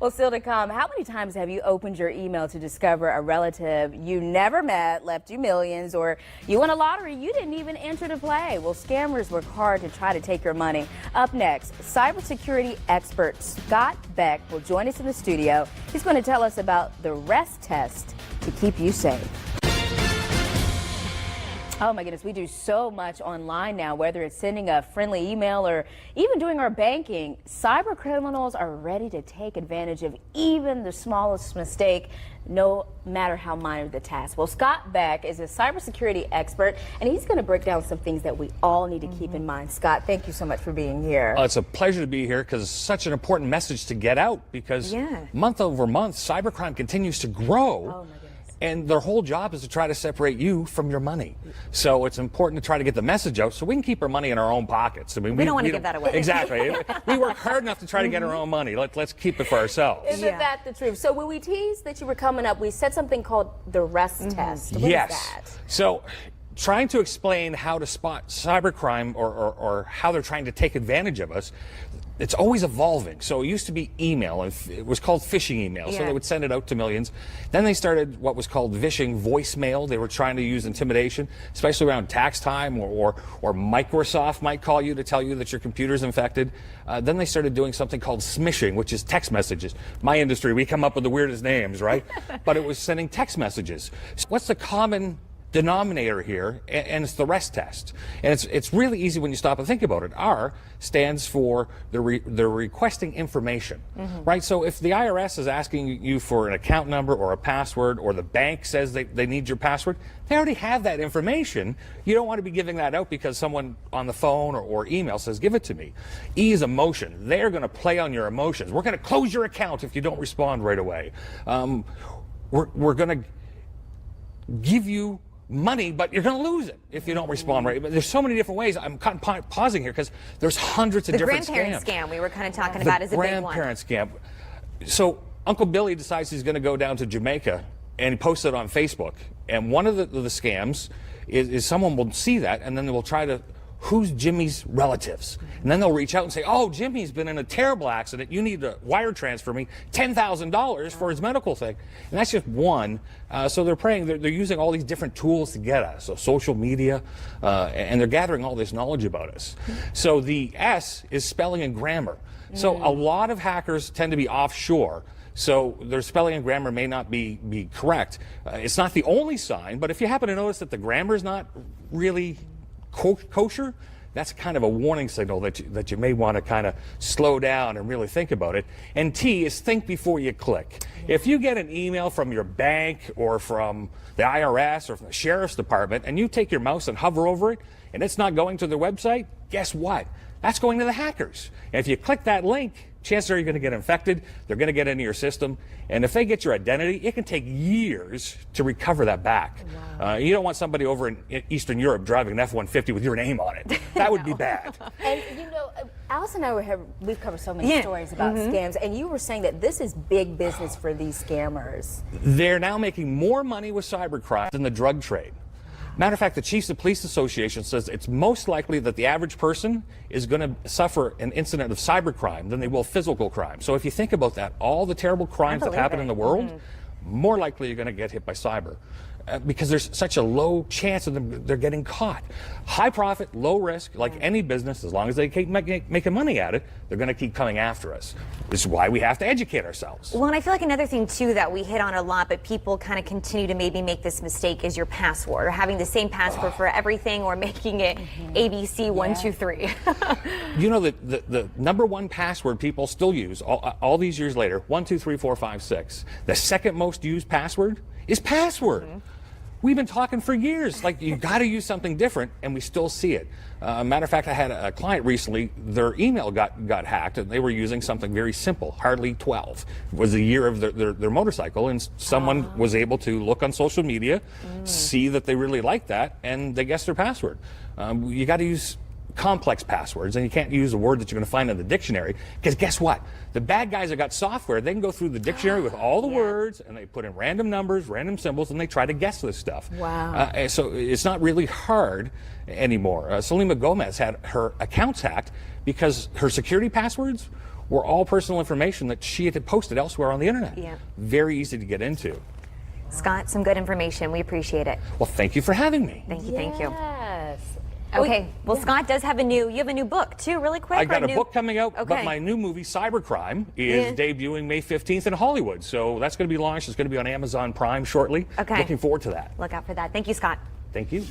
Well, still to come, how many times have you opened your email to discover a relative you never met left you millions, or you won a lottery you didn't even enter to play? Well, scammers work hard to try to take your money. Up next, cybersecurity expert Scott Beck will join us in the studio. He's going to tell us about the rest test to keep you safe. Oh my goodness, we do so much online now, whether it's sending a friendly email or even doing our banking. Cyber criminals are ready to take advantage of even the smallest mistake, no matter how minor the task. Well, Scott Beck is a cybersecurity expert, and he's going to break down some things that we all need to keep in mind. Scott, thank you so much for being here. It's a pleasure to be here because it's such an important message to get out, because month over month, cybercrime continues to grow. Oh my goodness. And their whole job is to try to separate you from your money. So it's important to try to get the message out so we can keep our money in our own pockets. I mean, we don't want to give that away. Exactly. We work hard enough to try to get our own money. Let's keep it for ourselves. Isn't that the truth? So when we teased that you were coming up, we said something called the rest test. What is that? So trying to explain how to spot cybercrime or how they're trying to take advantage of us, it's always evolving. So it used to be email, and it was called phishing email. So they would send it out to millions. Then they started what was called phishing voicemail. They were trying to use intimidation, especially around tax time, or Microsoft might call you to tell you that your computer's infected. Then they started doing something called smishing, which is text messages. My industry, we come up with the weirdest names, right? But it was sending text messages. So what's the common denominator here? And it's the rest test. And it's really easy when you stop and think about it. R stands for they're requesting information, right? So if the IRS is asking you for an account number or a password, or the bank says they need your password, they already have that information. You don't want to be giving that out because someone on the phone or email says, give it to me. E is emotion. They're going to play on your emotions. We're going to close your account if you don't respond right away. We're going to give you money, but you're going to lose it if you don't respond right. But there's so many different ways. I'm kind of pausing here because there's hundreds of different scams. The grandparent scam we were kind of talking about is a big one. The grandparent scam. So Uncle Billy decides he's going to go down to Jamaica, and he posts it on Facebook. And one of the scams is someone will see that, and then they will try to, who's Jimmy's relatives? And then they'll reach out and say, oh, Jimmy's been in a terrible accident. You need to wire transfer me $10,000 for his medical thing. And that's just one. So they're using all these different tools to get us. So social media, and they're gathering all this knowledge about us. So the S is spelling and grammar. So a lot of hackers tend to be offshore. So their spelling and grammar may not be correct. It's not the only sign, but if you happen to notice that the grammar is not really kosher, that's kind of a warning signal that you may want to kind of slow down and really think about it. And T is think before you click. If you get an email from your bank or from the IRS or from the sheriff's department, and you take your mouse and hover over it, and it's not going to their website, guess what? That's going to the hackers. And if you click that link, chances are you're going to get infected. They're going to get into your system. And if they get your identity, it can take years to recover that back. Wow. You don't want somebody over in Eastern Europe driving an F-150 with your name on it. That would be bad. And you know, Alice and I we've covered so many stories about scams, and you were saying that this is big business for these scammers. They're now making more money with cybercrime than the drug trade. Matter of fact, the Chiefs of Police Association says it's most likely that the average person is going to suffer an incident of cybercrime than they will physical crime. So if you think about that, all the terrible crimes that happen in the world, more likely you're going to get hit by cyber. Because there's such a low chance of them, they're getting caught. High profit, low risk, like any business, as long as they keep making money at it, they're going to keep coming after us. This is why we have to educate ourselves. Well, and I feel like another thing, too, that we hit on a lot, but people kind of continue to maybe make this mistake, is your password, or having the same password for everything, or making it ABC123. You know, the number one password people still use, all these years later, 1, 2, 3, 4, 5, 6. The second most used password is password. We've been talking for years, like you got to use something different, and we still see it. Matter of fact, I had a client recently, their email got hacked, and they were using something very simple, hardly 12. It was the year of their motorcycle, and someone was able to look on social media, see that they really liked that, and they guessed their password. You got to use complex passwords, and you can't use a word that you're going to find in the dictionary, because guess what? The bad guys that got software, they can go through the dictionary with all the words, and they put in random numbers, random symbols, and they try to guess this stuff. Wow. So it's not really hard anymore. Selima Gomez had her accounts hacked because her security passwords were all personal information that she had posted elsewhere on the internet. Yeah. Very easy to get into. Scott, some good information. We appreciate it. Well, thank you for having me. Thank you. Thank you. Yes. Okay. Well, Scott does have you have a new book too, really quick. I got a book coming out, Okay. but my new movie, Cybercrime, is debuting May 15th in Hollywood. So that's going to be launched. It's going to be on Amazon Prime shortly. Okay. Looking forward to that. Look out for that. Thank you, Scott. Thank you.